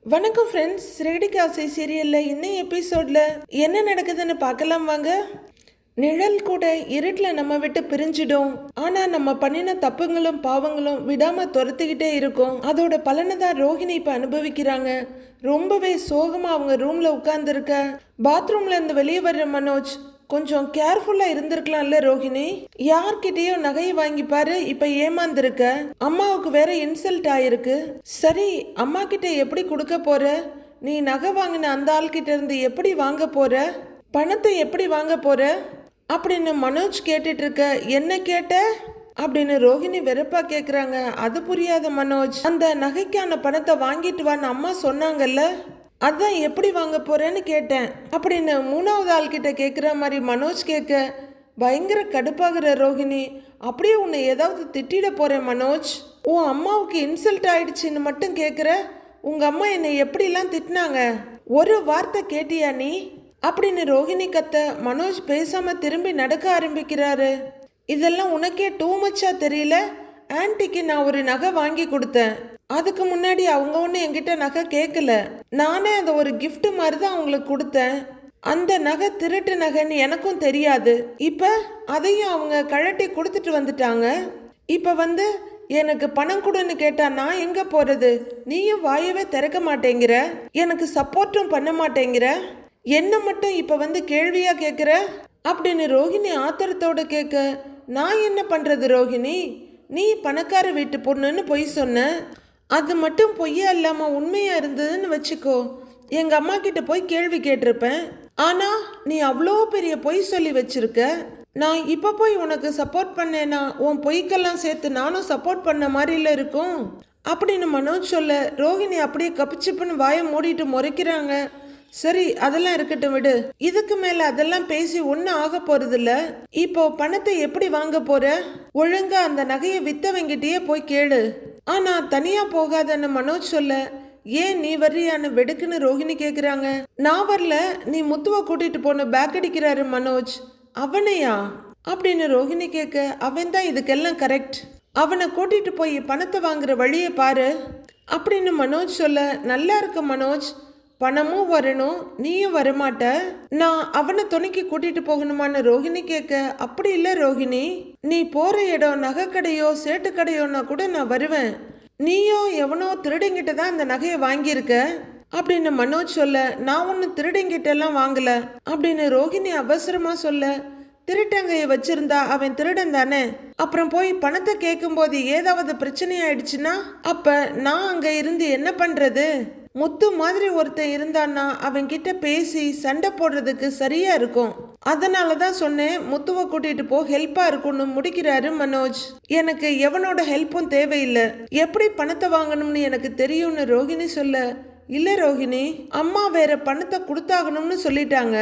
வணக்கம் ஃப்ரெண்ட்ஸ். ரெகடிக்கு ஆசை சீரியலில் இன்னும் எபிசோடில் என்ன நடக்குதுன்னு பார்க்கலாம் வாங்க. நிழல் கூட இருட்டில் நம்ம விட்டு பிரிஞ்சிடும். ஆனால் நம்ம பண்ணின தப்புங்களும் பாவங்களும் விடாமல் துரத்துக்கிட்டே இருக்கும். அதோட பலனை தான் ரோஹிணி இப்போ அனுபவிக்கிறாங்க. ரொம்பவே சோகமாக அவங்க ரூமில் உட்கார்ந்துருக்க. பாத்ரூம்ல இருந்து வெளியே வர்ற மனோஜ், கொஞ்சம் கேர்ஃபுல்லாக இருந்திருக்கலாம்ல ரோஹிணி, யார்கிட்டயோ நகையை வாங்கிப்பாரு, இப்போ ஏமாந்துருக்க. அம்மாவுக்கு வேற இன்சல்ட் ஆயிருக்கு. சரி, அம்மா கிட்ட எப்படி கொடுக்க போற? நீ நகை வாங்கின அந்த ஆள்கிட்ட இருந்து எப்படி வாங்க போற? பணத்தை எப்படி வாங்க போற அப்படின்னு மனோஜ் கேட்டுட்டு இருக்க. என்ன கேட்ட அப்படின்னு ரோஹிணி வெறுப்பா கேக்குறாங்க. அது புரியாத மனோஜ், அந்த நகைக்கான பணத்தை வாங்கிட்டு வான்னு அம்மா சொன்னாங்கல்ல, அதான் எப்படி வாங்க போறேன்னு கேட்டேன் அப்படின்னு மூணாவது ஆள்கிட்ட கேட்குற மாதிரி மனோஜ் கேட்க பயங்கர கடுப்பாகிற ரோஹிணி. அப்படியே உன்னை ஏதாவது திட்டிட போறேன் மனோஜ். உன் அம்மாவுக்கு இன்சல்ட் ஆயிடுச்சுன்னு மட்டும் கேட்குற. உங்க அம்மா என்னை எப்படிலாம் திட்டினாங்க, ஒரு வார்த்தை கேட்டியா நீ அப்படின்னு ரோஹிணி கத்த. மனோஜ் பேசாம திரும்பி நடக்க ஆரம்பிக்கிறாரு. இதெல்லாம் உனக்கே டூ மச்சா தெரியல? ஆன்ட்டிக்கு நான் ஒரு நகை வாங்கி கொடுத்தேன். அதுக்கு முன்னாடி அவங்க ஒன்று என்கிட்ட நகை கேட்கல. நானே அதை ஒரு கிஃப்ட் மாதிரி தான் அவங்களுக்கு கொடுத்தேன். அந்த நகை திருட்டு நகைன்னு எனக்கும் தெரியாது. இப்போ அதையும் அவங்க கழட்டி கொடுத்துட்டு வந்துட்டாங்க. இப்போ வந்து எனக்கு பணம் கொடுன்னு கேட்டா நான் எங்க போறது? நீயும் வாயவே திறக்க மாட்டேங்கிற, எனக்கு சப்போர்ட்டும் பண்ண மாட்டேங்கிற, என்ன மட்டும் இப்போ வந்து கேள்வியா கேட்குற அப்படின்னு ரோஹிணி ஆத்திரத்தோட கேட்க. நான் என்ன பண்றது ரோஹிணி? நீ பணக்கார வீட்டு பொண்ணுன்னு பொய் சொன்ன. அது மட்டும் பொய்யா இல்லாமல் உண்மையாக இருந்ததுன்னு வச்சுக்கோ, எங்கள் அம்மா கிட்ட போய் கேள்வி கேட்டிருப்பேன். ஆனால் நீ அவ்வளோ பெரிய பொய் சொல்லி வச்சிருக்க. நான் இப்போ போய் உனக்கு சப்போர்ட் பண்ணேன்னா உன் பொய்க்கெல்லாம் சேர்த்து நானும் சப்போர்ட் பண்ண மாதிரில இருக்கும் அப்படின்னு மனோஜ் சொல்ல. ரோஹிணி அப்படியே கப்பிச்சிப்புன்னு வாயை மூடிட்டு முறைக்கிறாங்க. சரி, அதெல்லாம் இருக்கட்டும் விடு. இதுக்கு மேல அதெல்லாம் பேசி ஒன்னும் ஆக போறதில்ல. இப்போ பணத்தை எப்படி வாங்க போற? ஒழுங்கா அந்த நகையை வித்தவங்கிட்டயே போய் கேளு. ஆனா தனியா போகாதன்னு மனோஜ் சொல்ல. ஏன் நீ வர்றியான்னு வெடுக்குன்னு ரோஹிணி கேக்குறாங்க. நான் வரல, நீ முத்துவ கூட்டிட்டு போன பேக் அடிக்கிறாரு மனோஜ். அவனையா அப்படின்னு ரோஹிணி கேட்க. அவன் தான் இதுக்கெல்லாம் கரெக்ட். அவனை கூட்டிட்டு போய் பணத்தை வாங்குற வழியை பாரு அப்படின்னு மனோஜ் சொல்ல. நல்லா இருக்கு மனோஜ், பணமும் வரணும், நீயும் வரமாட்ட, நான் அவனை துணைக்கு கூட்டிட்டு போகணுமான்னு ரோஹிணி கேட்க. அப்படி இல்லை ரோஹிணி, நீ போற இடம் நகை கடையோ சேட்டு கடையோன்னா கூட நான் வருவேன். நீயோ எவனோ திருடங்கிட்ட தான் அந்த நகையை வாங்கியிருக்க அப்படின்னு மனோஜ் சொல்ல. நான் ஒன்னும் திருடங்கிட்ட எல்லாம் வாங்கல அப்படின்னு ரோஹிணி அவசரமா சொல்ல. திருட்டங்கையை வச்சிருந்தா அவன் திருடன் தானே. அப்புறம் போய் பணத்தை கேட்கும் போது ஏதாவது பிரச்சனை ஆயிடுச்சுன்னா அப்ப நான் அங்க இருந்து என்ன பண்றது? முத்து மாதிரி ஒருத்தன் இருந்தான்னா அவன் கிட்ட பேசி சண்டை போடுறதுக்கு சரியா இருக்கும். அதனாலதான் சொன்னேன், முத்துவை கூட்டிட்டு போ, ஹெல்ப்பா இருக்கும்னு முடிக்கிறாரு மனோஜ். எனக்கு எவனோட ஹெல்ப்பும் தேவையில்லை, எப்படி பணத்தை வாங்கணும்னு எனக்கு தெரியும்னு ரோஹிணி சொல்ல. இல்ல ரோஹிணி, அம்மா வேற பணத்தை கொடுத்தாகணும்னு சொல்லிட்டாங்க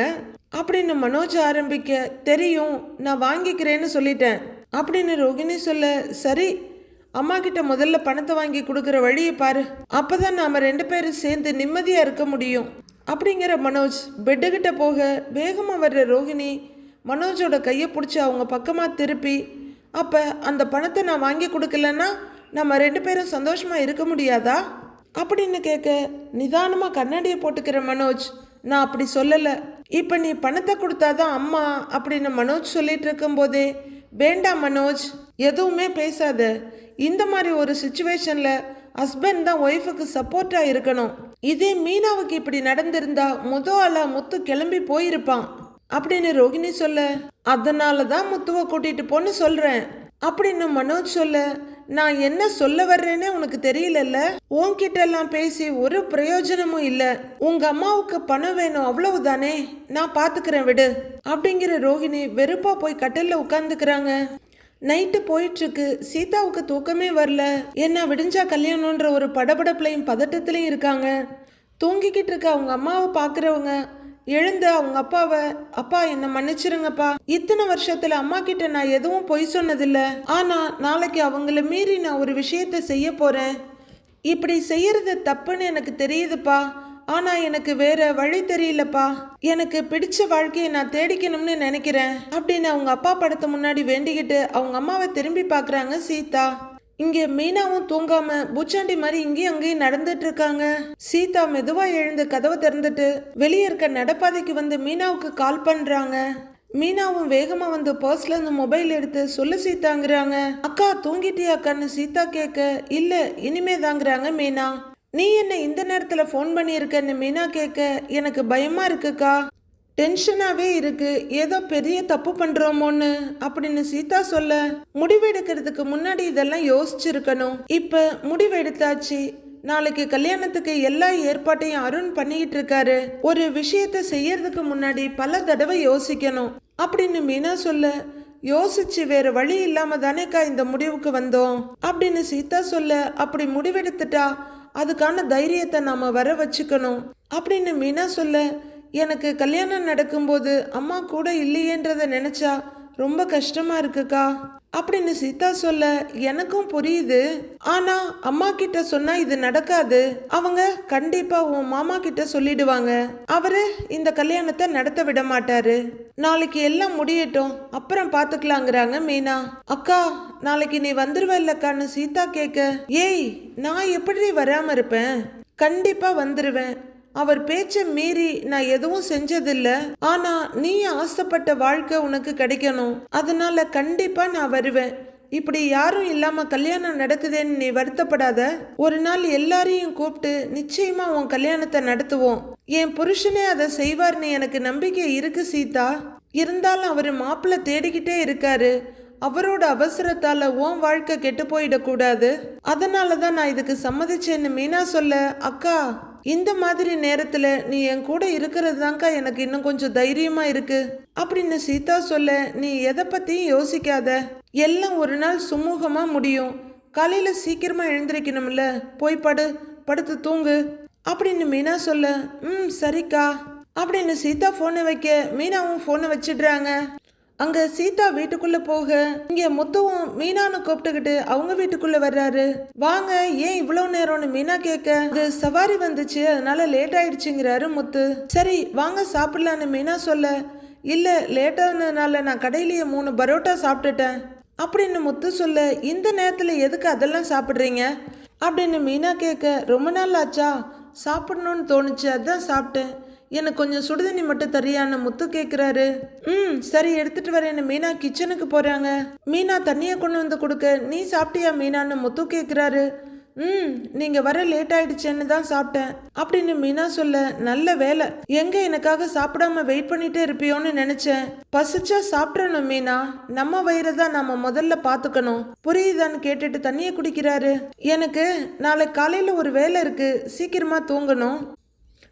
அப்படின்னு மனோஜ் ஆரம்பிக்க. தெரியும், நான் வாங்கிக்கிறேன்னு சொல்லிட்டேன் அப்படின்னு ரோஹிணி சொல்ல. சரி, அம்மா கிட்ட முதல்ல பணத்தை வாங்கி கொடுக்குற வழியை பாரு, அப்பதான் நாம 2 பேரும் சேர்ந்து நிம்மதியா இருக்க முடியும் அப்படிங்கிற மனோஜ் பெட்டுக்கிட்ட போக வேகமா வர்ற ரோஹிணி மனோஜோட கையை பிடிச்சி அவங்க பக்கமா திருப்பி, அப்ப அந்த பணத்தை நான் வாங்கி கொடுக்கலன்னா நம்ம 2 பேரும் சந்தோஷமா இருக்க முடியாதா அப்படின்னு கேட்க. நிதானமா கண்ணாடியை போட்டுக்கிற மனோஜ், நான் அப்படி சொல்லல, இப்ப நீ பணத்தை கொடுத்தாதான் அம்மா அப்படின்னு மனோஜ் சொல்லிட்டு இருக்கும் போதே. வேண்டாம் மனோஜ், எதுவுமே பேசாத. இந்த மாதிரி ஒரு சிச்சுவேஷன்ல ஹஸ்பண்ட் தான் ஒய்ஃபுக்கு சப்போர்ட்டா இருக்கணும். இதே மீனாவுக்கு இப்படி நடந்திருந்தா ஆளா முத்து கிளம்பி போயிருப்பான் அப்படின்னு ரோஹிணி சொல்ல. அதனாலதான் முத்துவை கூட்டிட்டு போன்னு சொல்றேன் அப்படின்னு மனோஜ் சொல்ல. நான் என்ன சொல்ல வர்றேன்னு உனக்கு தெரியலல்ல, உன்கிட்ட எல்லாம் பேசி ஒரு பிரயோஜனமும் இல்ல. உங்க அம்மாவுக்கு பணம் வேணும், அவ்வளவுதானே, நான் பாத்துக்கிறேன் விடு அப்படிங்கிற ரோஹிணி வெறுப்பா போய் கட்டில்ல உட்கார்ந்துக்கிறாங்க. நைட்டு போயிட்டு இருக்கு. சீதாவுக்கு தூக்கமே வரல. என்ன விடிஞ்சா கல்யாணம்ன்ற ஒரு படபடப்புலையும் பதட்டத்திலையும் இருக்காங்க. தூங்கிக்கிட்டு இருக்க அவங்க அம்மாவை பாக்குறவங்க எழுந்து அவங்க அப்பாவை, அப்பா என்ன மன்னிச்சிருங்கப்பா, இத்தனை வருஷத்துல அம்மா கிட்ட நான் எதுவும் பொய் சொன்னதில்ல, ஆனா நாளைக்கு அவங்கள மீறி நான் ஒரு விஷயத்த செய்ய போறேன். இப்படி செய்யறது தப்புன்னு எனக்கு தெரியுதுப்பா, ஆனா எனக்கு வேற வழி தெரியலப்பா. எனக்கு பிடிச்ச வாழ்க்கையை நான் தேடிக்கணும்னு நினைக்கிறேன் அப்படின்னு அவங்க அப்பா படத்தை முன்னாடி வேண்டிக்கிட்டு அவங்க அம்மாவை திரும்பி பாக்குறாங்க சீதா. இங்க மீனாவும் தூங்காம பூச்சாண்டி மாதிரி இங்கேயும் அங்கேயும் நடந்துட்டு இருக்காங்க. சீதா மெதுவா எழுந்து கதவை திறந்துட்டு வெளியே இருக்க நடப்பாதைக்கு வந்து மீனாவுக்கு கால் பண்றாங்க. மீனாவும் வேகமா வந்து பர்ஸ்ல இருந்து மொபைல் எடுத்து சொல்லு சீதாங்கிறாங்க. அக்கா தூங்கிட்டியா அக்கான்னு சீதா கேட்க, இல்ல இனிமே தாங்கிறாங்க மீனா. நீ என்ன இந்த நேரத்துல ஃபோன் பண்ணியிருக்கன்னு மீனா கேட்க, எனக்கு பயமா இருக்குக்கா, டென்ஷனாவே இருக்கு, ஏதோ பெரிய தப்பு பண்றோமோன்னு அப்படின்னு சீதா சொல்ல, முடிவெடுக்கிறதுக்கு முன்னாடி இதெல்லாம் யோசிச்சிருக்கணும். இப்ப முடிவெடுத்தாச்சு. நாளைக்கு கல்யாணத்துக்கு எல்லா ஏற்பாட்டையும் அருண் பண்ணிக்கிட்டு இருக்காரு. ஒரு விஷயத்த செய்யறதுக்கு முன்னாடி பல தடவை யோசிக்கணும் அப்படின்னு மீனா சொல்ல, யோசிச்சு வேற வழி இல்லாம தானேக்கா இந்த முடிவுக்கு வந்தோம் அப்படின்னு சீதா சொல்ல, அப்படி முடிவெடுத்துட்டா அதுக்கான தைரியத்தை நாம வர வச்சுக்கணும் அப்படின்னு மீனா சொல்ல, எனக்கு கல்யாணம் நடக்கும்போது அம்மா கூட இல்லையேன்றத நினைச்சா ரொம்ப கஷ்டமா இருக்குக்கா அப்படின்னு சீதா சொல்ல, எனக்கும் புரியுது. ஆனா அம்மா கிட்ட சொன்னா இது நடக்காது. அவங்க கண்டிப்பா உன் மாமா கிட்ட சொல்லிடுவாங்க. அவரு இந்த கல்யாணத்தை நடத்த விட மாட்டாரு. நாளைக்கு எல்லாம் முடியட்டும், அப்புறம் பாத்துக்கலாங்கிறாங்க மீனா. அக்கா நாளைக்கு நீ வந்துருவல்லக்கான்னு சீதா கேட்க, ஏய் நான் எப்படி வராம இருப்பேன், கண்டிப்பா வந்துருவேன். அவர் பேச்சை மீறி நான் எதுவும் செஞ்சதில்ல. ஆனா நீ ஆசைப்பட்ட வாழ்க்கை உனக்கு கிடைக்கணும், அதனால கண்டிப்பா நான் வருவேன். இப்படி யாரும் இல்லாம கல்யாணம் நடக்குதேன்னு நீ வருத்தப்படாத. ஒரு நாள் எல்லாரையும் கூப்பிட்டு நிச்சயமா உன் கல்யாணத்தை நடத்துவோம். என் புருஷனே அதை செய்வார்னு எனக்கு நம்பிக்கை இருக்கு சீதா. இருந்தாலும் அவரு மாப்பிள்ளை தேடிக்கிட்டே இருக்காரு. அவரோட அவசரத்தால உன் வாழ்க்கை கெட்டு போயிடக்கூடாது. அதனாலதான் நான் இதுக்கு சம்மதிச்சேன்னு மீனா சொல்ல, அக்கா இந்த மாதிரி நேரத்துல நீ என் கூட இருக்கிறது தான்க்கா எனக்கு இன்னும் கொஞ்சம் தைரியமா இருக்கு அப்படின்னு சீதா சொல்ல, நீ எதை பத்தியும் யோசிக்காத, எல்லாம் ஒரு நாள் சுமூகமா முடியும். காலையில சீக்கிரமா எழுந்திருக்கணும்ல, போய் படுத்து தூங்கு அப்படின்னு மீனா சொல்ல, சரிக்கா அப்படின்னு சீதா போனை வைக்க மீனாவும் போனை வச்சிடுறாங்க. அங்க சீதா வீட்டுக்குள்ள போக இங்க முத்துவும் மீனான்னு கூப்பிட்டுக்கிட்டு அவங்க வீட்டுக்குள்ள வர்றாரு. வாங்க, ஏன் இவ்வளவு நேரம்னு மீனா கேட்க, அது சவாரி வந்துச்சு அதனால லேட் ஆயிடுச்சுங்கிறாரு முத்து. சரி வாங்க சாப்பிடலான்னு மீனா சொல்ல, இல்ல லேட்டானதுனால நான் கடையிலேயே 3 பரோட்டா சாப்பிட்டுட்டேன் அப்படின்னு முத்து சொல்ல, இந்த நேரத்துல எதுக்கு அதெல்லாம் சாப்பிட்றீங்க அப்படின்னு மீனா கேட்க, ரொம்ப நாள் ஆச்சா சாப்பிடணும்னு தோணுச்சு அதான் சாப்பிட்டேன், எனக்கு கொஞ்சம் சுடுதண்ணி மட்டும் தரியான்னு முத்து கேட்குறாரு. சரி எடுத்துட்டு வரேன்னு மீனா கிச்சனுக்கு போறாங்க. மீனா தண்ணியை கொண்டு வந்து கொடுக்க, நீ சாப்பிட்டியா மீனான்னு முத்து கேட்குறாரு. நீங்க வர லேட் ஆயிடுச்சேன்னு தான் சாப்பிட்டேன் அப்படின்னு மீனா சொல்ல, நல்ல வேலை, எங்க எனக்காக சாப்பிடாம வெயிட் பண்ணிட்டே இருப்பியோன்னு நினைச்சேன். பசிச்சா சாப்பிடணும் மீனா, நம்ம வயிறை தான் நாம முதல்ல பாத்துக்கணும், புரியுதான்னு கேட்டுட்டு தண்ணியை குடிக்கிறாரு. எனக்கு நாளை காலையில ஒரு வேலை இருக்கு, சீக்கிரமா தூங்கணும்,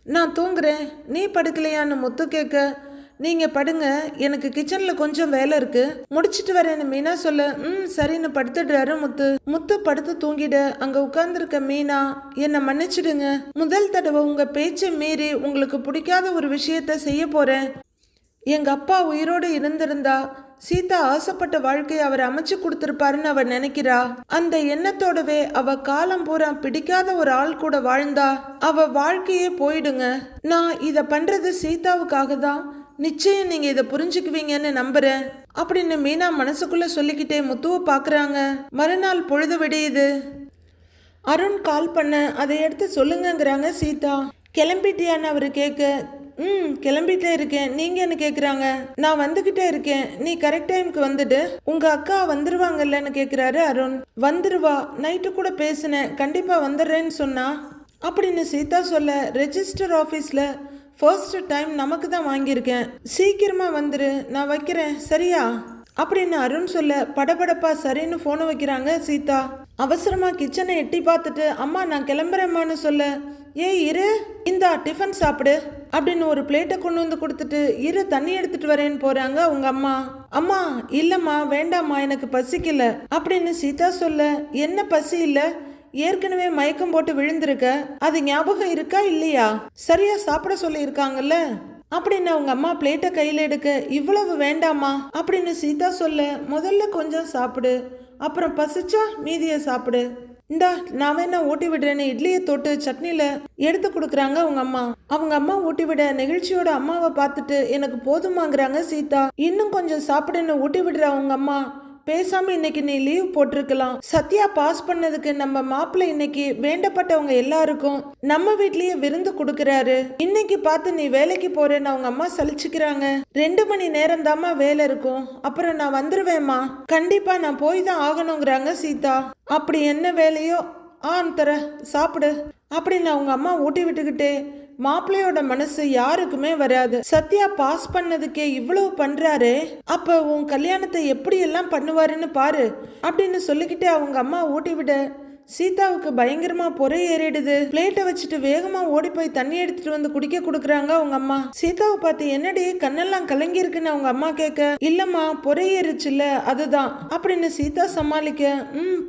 நான் தூங்குறேன், நீ படுக்கலையான்னு முத்து கேட்க, நீங்க படுங்க, எனக்கு கிச்சன்ல கொஞ்சம் வேலை இருக்கு, முடிச்சிட்டு வரேன்னு மீனா சொல்ல, சரின்னு படுத்துடுறாரு முத்து. முத்து படுத்து தூங்கிட அங்க உட்கார்ந்துருக்க மீனா, என்னை மன்னிச்சிடுங்க, முதல் தடவை உங்க பேச்சை மீறி உங்களுக்கு பிடிக்காத ஒரு விஷயத்த செய்ய போறேன். எங்க அப்பா உயிரோடு இருந்திருந்தா சீதா ஆசைப்பட்ட வாழ்க்கையை அவர் அமைச்சு கொடுத்திருப்பாருன்னு அவ நினைக்கிறா. அந்த எண்ணத்தோடவே அவ காலம் பூரா பிடிக்காத ஒரு ஆள் கூட வாழ்ந்தா அவ வாழ்க்கையே போயிடுங்க. நான் இத பண்றது சீதாவுக்காக தான், நிச்சயம் நீங்க இதை புரிஞ்சுக்குவீங்கன்னு நம்புறேன் அப்படின்னு மீனா மனசுக்குள்ள சொல்லிக்கிட்டே முத்துவை பாக்குறாங்க. மறுநாள் பொழுது விடியுது. அருண் கால் பண்ண அதை எடுத்து சொல்லுங்கிறாங்க சீதா. கிளம்பிட்டியான்னு அவரு கேட்க, கிளம்பிட்டே இருக்கேன், நீங்க என்ன கேக்குறாங்க, நான் வந்துகிட்டே இருக்கேன், நீ கரெக்ட் டைமுக்கு வந்துட்டு உங்க அக்கா வந்துருவாங்கல்லன்னு கேக்குறாரு அருண். வந்துருவா, நைட்டு கூட பேசினேன், கண்டிப்பா வந்துடுறேன்னு சொன்னா அப்படின்னு சீதா சொல்ல, ரெஜிஸ்டர் ஆபீஸ்ல ஃபர்ஸ்ட் டைம் நமக்கு தான் வாங்கியிருக்கேன், சீக்கிரமா வந்துரு, நான் வைக்கிறேன் சரியா அப்படின்னு அருண் சொல்ல, படபடப்பா சரின்னு போனை வைக்கிறாங்க சீதா. அவசரமா கிச்சனை எட்டி பார்த்துட்டு, அம்மா நான் கிளம்புறேம்மான்னு சொல்ல, ஏய் இரு, இந்தா டிஃபன் சாப்பிடு அப்படின்னு ஒரு பிளேட்டை கொண்டு வந்து கொடுத்துட்டு, இரு தண்ணி எடுத்துட்டு வரேன்னு போறாங்க உங்க அம்மா. அம்மா இல்லம்மா வேண்டாம்மா எனக்கு பசிக்கல அப்படின்னு சீதா சொல்ல, என்ன பசி இல்ல, ஏற்கனவே மயக்கம் போட்டு விழுந்திருக்க, அது ஞாபகம் இருக்கா இல்லையா, சரியா சாப்பிட சொல்லி இருக்காங்கல்ல அப்படின்னு அவங்க அம்மா பிளேட்டை கையில எடுக்க, இவ்வளவு வேண்டாமா அப்படின்னு சீதா சொல்ல, முதல்ல கொஞ்சம் சாப்பிடு, அப்புறம் பசிச்சா மீதியை சாப்பிடு, இந்தா நான் வேணா ஊட்டி விடுறேன்னு இட்லியை தொட்டு சட்னியில எடுத்து கொடுக்குறாங்க அவங்க அம்மா. அவங்க அம்மா ஊட்டி விட நெகிழ்ச்சியோட அம்மாவை பார்த்துட்டு எனக்கு போதுமாங்கிறாங்க சீதா. இன்னும் கொஞ்சம் சாப்பிடுன்னு ஊட்டி விடுற அவங்க அம்மா பேசாம இன்னைக்கு நீ லீவ் போட்டிருக்கலாம். சத்யா பாஸ் பண்ணதுக்கு நம்ம மாப்பிள்ளை இன்னைக்கு வேண்டப்பட்டவங்க எல்லாருக்கும் நம்ம வீட்லயே விருந்து கொடுக்கறாரு. இன்னைக்கு பார்த்து நீ வேலைக்கு போறேன்னு அவங்க அம்மா சலிச்சுக்கிறாங்க. 2 மணி நேரம் தாமா வேலை இருக்கும், அப்புறம் நான் வந்துருவேம்மா. கண்டிப்பா நான் போய் தான் ஆகணுங்கிறாங்க சீதா. அப்படி என்ன வேலையோ தர சாப்பிடு அப்படின்னு அவங்க அம்மா ஊட்டி விட்டுக்கிட்டே மாப்பிள்ளையோட மனசு யாருக்குமே வராது. சத்யா பாஸ் பண்ணதுக்கே இவ்வளவு பண்றாரு, அப்ப உன் கல்யாணத்தை எப்படி எல்லாம் பண்ணுவாருன்னு பாரு அப்படின்னு சொல்லிக்கிட்டே அவங்க அம்மா ஊட்டி விட சீதாவுக்கு பயங்கரமா பொறை ஏறிடுது. பிளேட்டை வச்சுட்டு வேகமா ஓடி போய் தண்ணி எடுத்துட்டு வந்து குடிக்க கொடுக்குறாங்க அவங்க அம்மா. சீதாவை பார்த்து என்னடி கண்ணெல்லாம் கலங்கி இருக்குன்னு அவங்க அம்மா கேட்க, இல்லம்மா பொறை ஏறிச்சுல்ல அதுதான் அப்படின்னு சீதா சமாளிக்க,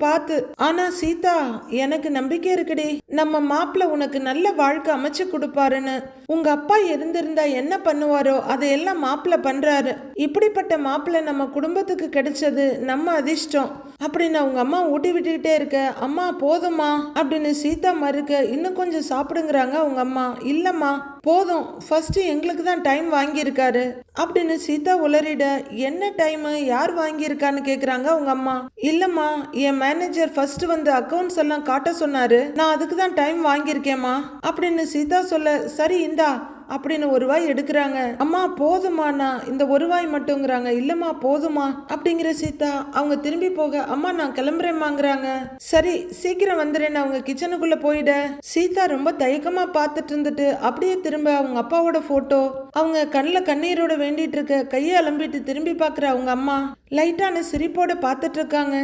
பார்த்து. ஆனா சீதா எனக்கு நம்பிக்கை இருக்குடி, நம்ம மாப்பிள்ள உனக்கு நல்ல வாழ்க்கை அமைச்சு கொடுப்பாருன்னு. உங்க அப்பா இருந்திருந்தா என்ன பண்ணுவாரோ அதையெல்லாம் மாப்பிள்ள பண்றாரு. இப்படிப்பட்ட மாப்பிள்ள நம்ம குடும்பத்துக்கு கிடைச்சது நம்ம அதிர்ஷ்டம் அப்படின்னு அவங்க அம்மா ஊட்டி விட்டுக்கிட்டே இருக்க, அம்மா போதுமா அப்படின்னு சீதா மறுக்க, இன்னும் கொஞ்சம் சாப்பிடுங்கிறாங்க அவங்க அம்மா. இல்லம்மா போதும், ஃபர்ஸ்ட் எங்களுக்கு தான் டைம் வாங்கியிருக்காரு அப்படின்னு சீதா உளறிட, என்ன டைம் யார் வாங்கியிருக்கான்னு கேக்குறாங்க அவங்க அம்மா. இல்லம்மா என் மேனேஜர் ஃபர்ஸ்ட் வந்து அக்கௌண்ட்ஸ் எல்லாம் காட்ட சொன்னாரு, நான் அதுக்கு தான் டைம் வாங்கியிருக்கேம்மா அப்படின்னு சீதா சொல்ல, சரி இந்தா அப்படின்னு ஒரு வாய் எடுக்கிறாங்க. அம்மா போதுமாண்ணா இந்த ஒரு வாய் மட்டும்ங்கிறாங்க. இல்லம்மா போதுமா அப்படிங்கிற சீதா அவங்க திரும்பி போக, அம்மா நான் கிளம்புறேம்மாங்கிறாங்க. சரி சீக்கிரம் வந்துடுறேன்னு அவங்க கிச்சனுக்குள்ள போயிட சீதா ரொம்ப தயக்கமா பார்த்துட்டு இருந்துட்டு அப்படியே திரும்ப அவங்க அப்பாவோட போட்டோ அவங்க கண்ணில் கண்ணீரோட வேண்டிட்டு இருக்க கையை அலம்பிட்டு திரும்பி பார்க்குற அவங்க அம்மா லைட்டான சிரிப்போட பார்த்துட்டு இருக்காங்க.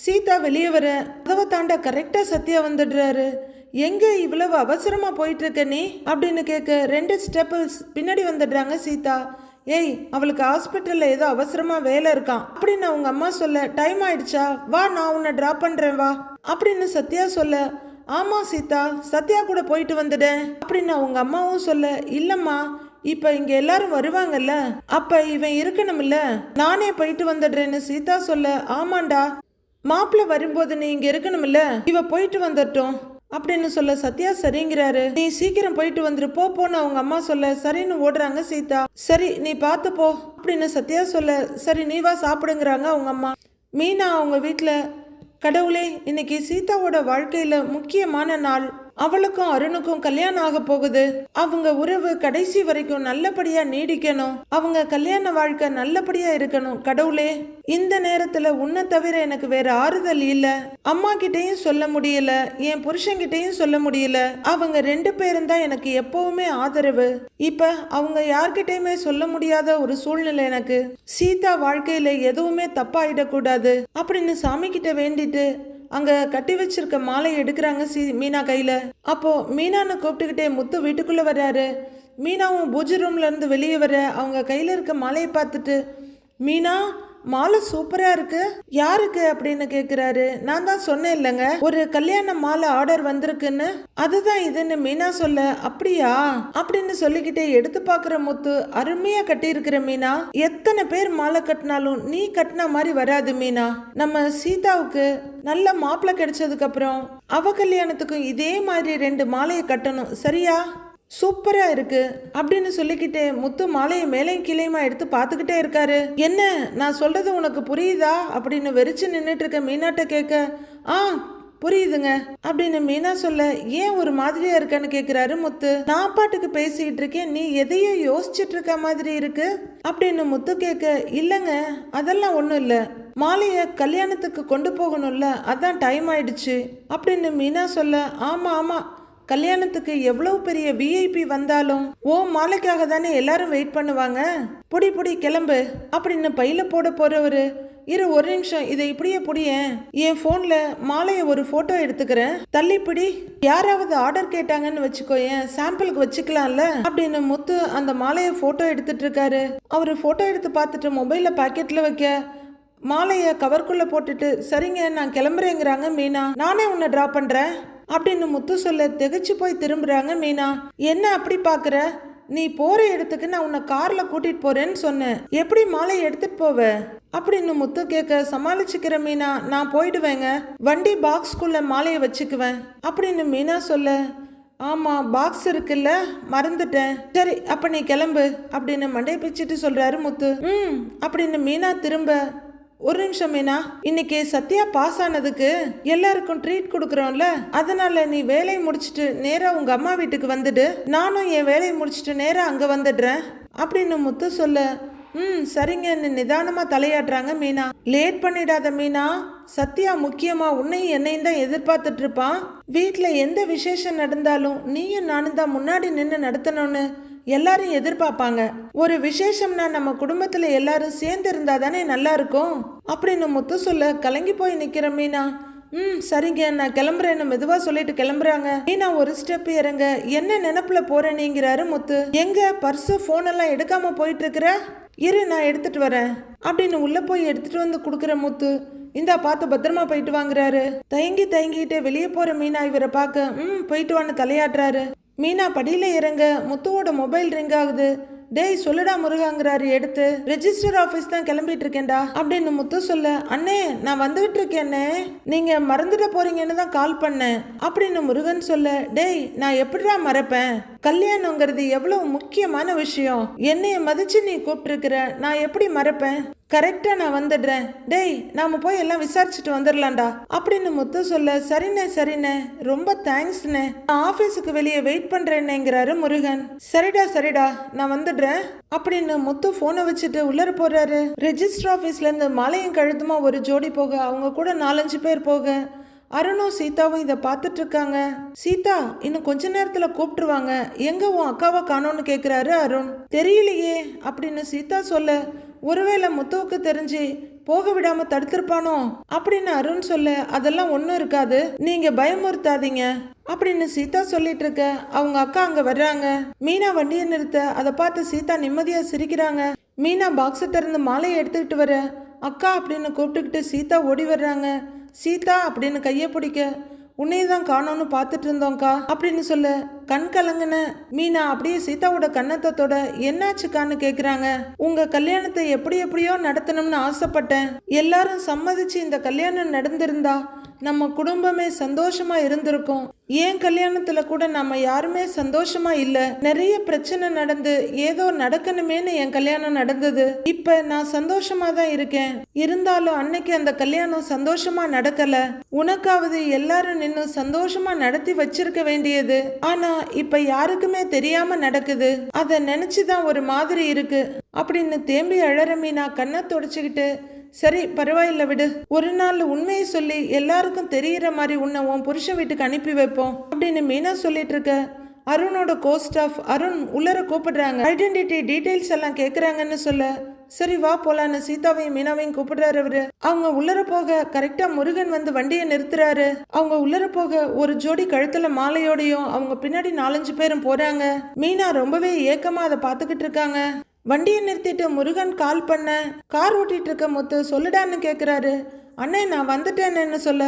சீதா வெளியே வர கதவை தாண்ட கரெக்டா சத்யா வந்துடுறாரு. எங்க இவ்வளவு அவசரமா போயிட்டு இருக்க நீ அப்படின்னு கேட்க 2 ஸ்டெப் பின்னாடி வந்துடுறாங்க சீதா. ஏய் அவளுக்கு ஹாஸ்பிட்டல்ல ஏதோ அவசரமா வேலை இருக்கான் அப்படின்னு அவங்க அம்மா சொல்ல, டைம் ஆயிடுச்சா வா நான் உன்னை டிராப் பண்றேன் வா அப்படின்னு சத்யா சொல்ல, ஆமா சீதா சத்யா கூட போயிட்டு வந்துட்டேன் அப்படின்னு அவங்க அம்மாவும் சொல்ல, இல்லம்மா இப்ப இங்க எல்லாரும் வருவாங்கல்ல அப்ப இவன் இருக்கணும்ல, நானே போயிட்டு வந்துடுறேன்னு சீதா சொல்ல, ஆமாண்டா மாப்பிள்ள வரும்போது நீ இங்க இருக்கணும்ல, இவ போயிட்டு வந்துட்டோம் அப்படின்னு சொல்ல சத்யா சரிங்கிறாரு. நீ சீக்கிரம் போயிட்டு வந்துரு போன்னு அவங்க அம்மா சொல்ல, சரின்னு ஓடுறாங்க சீதா. சரி நீ பார்த்து போ அப்படின்னு சத்யா சொல்ல, சரி நீ வா சாப்பிடுங்கிறாங்க அவங்க அம்மா. மீனா அவங்க வீட்டுல, கடவுளே இன்னைக்கு சீதாவோட வாழ்க்கையில முக்கியமான நாள், அவளுக்கும் அருணுக்கும் கல்யாணம் ஆக போகுது, அவங்க உறவு கடைசி வரைக்கும் நல்லபடியா நீடிக்கணும், அவங்க கல்யாண வாழ்க்கை நல்லபடியா இருக்கணும். கடவுளே இந்த நேரத்துல உன்னை தவிர எனக்கு வேற ஆறுதல் இல்ல, அம்மா கிட்டையும் சொல்ல முடியல, என் புருஷன்கிட்டையும் சொல்ல முடியல, அவங்க 2 பேரும் தான் எனக்கு எப்பவுமே ஆதரவு, இப்ப அவங்க யார்கிட்டயுமே சொல்ல முடியாத ஒரு சூழ்நிலை எனக்கு, சீதா வாழ்க்கையில எதுவுமே தப்பாயிடக்கூடாது அப்படின்னு சாமி கிட்ட வேண்டிட்டு அங்க கட்டி வச்சிருக்க மாலையை எடுக்கிறாங்க மீனா கையில. அப்போ மீனான்னு கூப்பிட்டுக்கிட்டே முத்து வீட்டுக்குள்ள வர்றாரு. மீனாவும் பூஜை ரூம்ல இருந்து வெளியே வர அவங்க கையில இருக்க மாலையை பார்த்துட்டு, மீனா மாலை சூப்பரா இருக்கு, யாருக்கு அப்படின்னு கேக்குறாரு. நான் தான் சொன்னேன் இல்லைங்க ஒரு கல்யாண மாலை ஆர்டர் வந்திருக்குன்னு, அதுதான் இதுன்னு மீனா சொல்ல, அப்படியா அப்படின்னு சொல்லிக்கிட்டே எடுத்து பாக்குற முத்து, அருமையா கட்டி இருக்கிற மீனா, எத்தனை பேர் மாலை கட்டினாலும் நீ கட்டின மாதிரி வராது மீனா, நம்ம சீதாவுக்கு நல்ல மாப்பிள்ளை கிடைச்சதுக்கு அப்புறம் அவ கல்யாணத்துக்கும் இதே மாதிரி 2 மாலையை கட்டணும் சரியா, சூப்பரா இருக்கு அப்படின்னு சொல்லிக்கிட்டே முத்து மாலையை மேலையும் கீழையுமா எடுத்து பார்த்துக்கிட்டே இருக்காரு. என்ன நான் சொல்றது உனக்கு புரியுதா அப்படின்னு வெறிச்சு நின்றுட்டு இருக்க மீனாட்ட கேட்க, புரியுதுங்க அப்படின்னு மீனா சொல்ல, ஏன் ஒரு மாதிரியா இருக்கான்னு கேக்குறாரு முத்து. நான் பாட்டுக்கு பேசிக்கிட்டு இருக்கேன், நீ எதையோ யோசிச்சுட்டு இருக்க மாதிரி இருக்கு அப்படின்னு முத்து கேட்க, இல்லைங்க அதெல்லாம் ஒன்றும் இல்லை, மாலையை கல்யாணத்துக்கு கொண்டு போகணும்ல அதான் டைம் ஆயிடுச்சு அப்படின்னு மீனா சொல்ல, ஆமா கல்யாணத்துக்கு எவ்வளவு பெரிய விஐபி வந்தாலும் ஓ மாலைக்காக தானே எல்லாரும் வெயிட் பண்ணுவாங்க, புடி கிளம்பு அப்படின்னு பையில போட போறவரு, இரு ஒரு நிமிஷம் இதை இப்படியே புடியேன், என் போன்ல மாலையை ஒரு போட்டோ எடுத்துக்கிறேன், தள்ளிப்பிடி, யாராவது ஆர்டர் கேட்டாங்கன்னு வச்சுக்கோ ஏன் சாம்பிளுக்கு வச்சுக்கலாம்ல அப்படின்னு முத்து அந்த மாலையை போட்டோ எடுத்துட்டு இருக்காரு. அவரு போட்டோ எடுத்து பார்த்துட்டு மொபைல பாக்கெட்ல வைக்க மாலையை கவர்க்குள்ள போட்டுட்டு, சரிங்க நான் கிளம்புறேங்கிறாங்க மீனா. நானே உன்னை டிராப் பண்றேன் அப்படின்னு முத்து சொல்ல திகைச்சு போய் திரும்புறாங்க மீனா. என்ன அப்படி பாக்குற, நீ போற இடத்துக்கு நான் உன்னை கார்ல கூட்டிட்டு போறேன்னு சொன்னேன், எப்படி மாலையை எடுத்துட்டு போவ அப்படின்னு முத்து கேட்க, சமாளிச்சுக்கிற மீனா, நான் போயிடுவேங்க, வண்டி பாக்ஸ்குள்ள மாலையை வச்சுக்குவேன் அப்படின்னு மீனா சொல்ல, ஆமா பாக்ஸ் இருக்குல்ல மறந்துட்டேன், சரி அப்ப நீ கிளம்பு அப்படின்னு மண்டை பிச்சுட்டு சொல்றாரு முத்து. அப்படின்னு மீனா திரும்ப ஒரு நிமிஷம் மீனா, இன்னைக்கு சத்யா பாஸ் ஆனதுக்கு எல்லாருக்கும் ட்ரீட் கொடுக்குறோம்ல, அதனால நீ வேலையை முடிச்சிட்டு நேரா உங்க அம்மா வீட்டுக்கு வந்துடு, நானும் என் வேலையை முடிச்சிட்டு நேரா அங்க வந்துடுறேன் அப்படின்னு முத்து சொல்ல, சரிங்கன்னு நிதானமா தலையாட்டுறாங்க மீனா. லேட் பண்ணிடாத மீனா, சத்யா முக்கியமா உன்னையும் என்னையும் தான் எதிர்பார்த்துட்டு இருப்பான். வீட்டுல எந்த விசேஷம் நடந்தாலும் நீயும் நானும் தான் முன்னாடி நின்று நடத்தணும்னு எல்லாரும் எதிர்பார்ப்பாங்க. ஒரு விசேஷம்னா நம்ம குடும்பத்துல எல்லாரும் சேர்ந்து இருந்தா தானே நல்லா இருக்கும் அப்படின்னு முத்து சொல்ல கலங்கி போய் நிக்கிற மீனா, சரிங்க நான் கிளம்புறேன்னு மெதுவா சொல்லிட்டு கிளம்புறாங்க. மீனா ஒரு ஸ்டெப் இறங்க, என்ன நினைப்புல போறேனீங்கிறாரு முத்து. எங்க பர்ஸு போன் எல்லாம் எடுக்காம போயிட்டு இருக்கிற, இரு நான் எடுத்துட்டு வரேன் அப்படின்னு உள்ள போய் எடுத்துட்டு வந்து கொடுக்குற முத்து, இந்தா பார்த்து பத்திரமா போயிட்டு வாங்குறாரு. தயங்கிட்டு வெளியே போற மீனா இவரை பார்க்க போயிட்டு வான்னு தலையாட்டுறாரு. மீனா படியில இறங்க முத்துவோட மொபைல் ரிங் ஆகுது. டேய் சொல்லுடா முருகாங்கிறாரு எடுத்து. ரெஜிஸ்டர் ஆஃபீஸ் தான் கிளம்பிட்டு இருக்கேன்டா அப்படின்னு முத்து சொல்ல, அண்ணே நான் வந்துகிட்டு இருக்கேன்னே, நீங்க மறந்துட போறீங்கன்னு தான் கால் பண்ணேன் அப்படின்னு முருகன் சொல்ல, டேய் நான் எப்படிடா மறப்பேன், கல்யாணங்கிறது எவ்வளவு முக்கியமான விஷயம், என்னைய மதிச்சு நீ கூப்பிட்டுருக்கிற, நான் எப்படி மறப்பேன், கரெக்டா நான் வந்துடுறேன், டேய் நாம போய் எல்லாம் விசாரிச்சுட்டு வந்துடலாம்டா அப்படின்னு முத்து சொல்ல, சரிண்ணே ரொம்ப தேங்க்ஸ்ண்ணே, நான் ஆபீஸுக்கு வெளியே வெயிட் பண்றேன்னுங்கிறாரு முருகன். சரிடா நான் வந்துடுறேன் அப்படின்னு முத்து போனை வச்சுட்டு உள்ளர போறாரு. ரெஜிஸ்டர் ஆபீஸ்ல இருந்து மாலையும் கழுத்துமா ஒரு ஜோடி போக, அவங்க கூட 4-5 பேர் போக, அருணும் சீதாவும் இதை பார்த்துட்டு இருக்காங்க. சீதா இன்னும் கொஞ்ச நேரத்துல கூப்பிட்டுருவாங்க, எங்க உன் அக்காவை காணோன்னு கேக்குறாரு அருண். தெரியலையே அப்படின்னு சீதா சொல்ல, ஒருவேளை முத்துவுக்கு தெரிஞ்சு போக விடாம தடுத்திருப்பானோ அப்படின்னு அருண் சொல்ல, அதெல்லாம் ஒன்றும் இருக்காது, நீங்க பயமுறுத்தாதீங்க அப்படின்னு சீதா சொல்லிட்டு இருக்க, அவங்க அக்கா அங்க வர்றாங்க. மீனா வண்டியை நிறுத்த அதை பார்த்து சீதா நிம்மதியா சிரிக்கிறாங்க. மீனா பாக்ஸை திறந்து மாலையை எடுத்துக்கிட்டு வர, அக்கா அப்படின்னு கூப்பிட்டுக்கிட்டு சீதா ஓடி வர்றாங்க. சீதா அப்படின்னு கையை பிடிக்க, உன்னையே தான் காணோன்னு பார்த்துட்டு இருந்தோம்க்கா அப்படின்னு சொல்ல, கண் கலங்குன மீனா அப்படியே சீதாவோட கண்ணத்தோட என்னாச்சுக்கான்னு கேக்குறாங்க. உங்க கல்யாணத்தை எப்படியோ நடத்தணும்னு ஆசைப்பட்டேன், எல்லாரும் சம்மதிச்சு இந்த கல்யாணம் நடந்திருந்தா நம்ம குடும்பமே சந்தோஷமா இருந்திருக்கும். ஏன் கல்யாணத்துல கூட நம்ம யாருமே சந்தோஷமா இல்ல, நிறைய பிரச்சனை நடந்து ஏதோ நடக்கணுமேனு என் கல்யாணம் நடந்தது. இப்ப நான் சந்தோஷமா தான் இருக்கேன், இருந்தாலும் அன்னைக்கு அந்த கல்யாணம் சந்தோஷமா நடக்கல, உனக்காவது எல்லாரும் நின்னு சந்தோஷமா நடத்தி வச்சிருக்க வேண்டியது, ஆனா இப்ப யாருக்குமே தெரியாம நடக்குது, அத நினைச்சுதான் ஒரு மாதிரி இருக்கு அப்படின்னு தேம்பி அழற மீனா கண்ணை தொடச்சுக்கிட்டு, சரி பரவாயில்ல விடு, ஒரு நாள் உண்மையை சொல்லி எல்லாருக்கும் தெரியற மாதிரி உன்னை உன் புருஷன் வீட்டுக்கு அனுப்பி வைப்போம் அப்படின்னு மீனா சொல்லிட்டு இருக்க, அருணோட கோஸ்டாஃப் அருண் உள்ளர கூப்பிடுறாங்க. ஐடென்டிட்டி டீடைல்ஸ் எல்லாம் கேக்குறாங்கன்னு சொல்ல, சரி வா போலான்னு சீதாவையும் மீனாவையும் கூப்பிடுறாரு அவரு. அவங்க உள்ளர போக கரெக்டா முருகன் வந்து வண்டியை நிறுத்துறாரு. அவங்க உள்ளர போக ஒரு ஜோடி கழுத்துல மாலையோடையும் அவங்க பின்னாடி 4-5 பேரும் போறாங்க. மீனா ரொம்பவே ஏக்கமா அதை பார்த்துக்கிட்டு இருக்காங்க. வண்டியை நிறுத்திட்டு முருகன் கால் பண்ண, கார் ஓட்டிட்டு இருக்க முத்து சொல்லுடான்னு கேக்குறாரு. அண்ணே நான் வந்துட்டேன்னு சொல்ல,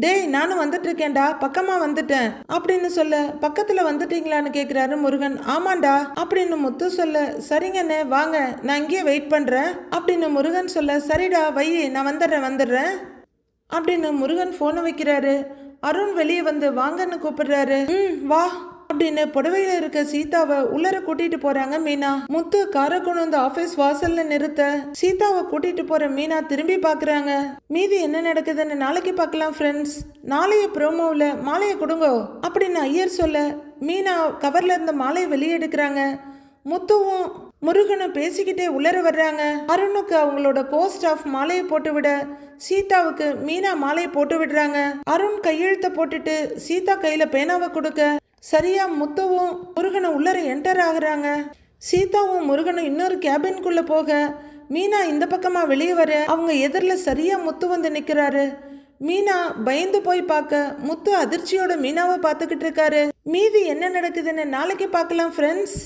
டேய் நானும் வந்துட்டு இருக்கேன்டா, பக்கமா வந்துட்டேன் அப்படின்னு சொல்ல, பக்கத்துல வந்துட்டீங்களான்னு கேக்குறாரு முருகன். ஆமாண்டா அப்படின்னு முத்து சொல்ல, சரிங்கண்ணே வாங்க நான் இங்கேயே வெயிட் பண்றேன் அப்படின்னு முருகன் சொல்ல, சரிடா வை நான் வந்துடுறேன் அப்படின்னு முருகன் போனை வைக்கிறாரு. அருண் வெளியே வந்து வாங்கன்னு கூப்பிடுறாரு. வா அப்படின்னு புடவையில இருக்க சீதாவை உள்ளர கூட்டிட்டு போறாங்க மீனா. முத்து காரை கொண்டு வந்து ஆபீஸ் வாசல்ல நிறுத்த, சீதாவை கூட்டிட்டு போற மீனா திரும்பி பாக்குறாங்க. மீதி என்ன நடக்குதுன்னு நாளைக்கு பார்க்கலாம் ஃப்ரெண்ட்ஸ். நாளைய ப்ரோமோவில் மாலையை கொடுங்க அப்படின்னு ஐயர் சொல்ல, மீனா கவர்ல இருந்த மாலையை வெளியே எடுக்கிறாங்க. முத்துவும் முருகனும் பேசிக்கிட்டே உள்ளர வர்றாங்க. அருணுக்கு அவங்களோட கோஸ்டாஃப் மாலையை போட்டு விட, சீதாவுக்கு மீனா மாலையை போட்டு விடுறாங்க. அருண் கையெழுத்த போட்டுட்டு சீதா கையில பேனாவை கொடுக்க, சரியா முத்துவும் முருகனும் உள்ளர என்டர் ஆகுறாங்க. சீதாவும் முருகனும் இன்னொரு கேபின்குள்ள போக, மீனா இந்த பக்கமா வெளியே வர, அவங்க எதிரில் சரியா முத்து வந்து நிக்கிறாரு. மீனா பயந்து போய் பார்க்க, முத்து அதிர்ச்சியோட மீனாவை பார்த்துக்கிட்டு இருக்காரு. மீதி என்ன நடக்குதுன்னு நாளைக்கு பார்க்கலாம் ஃப்ரெண்ட்ஸ்.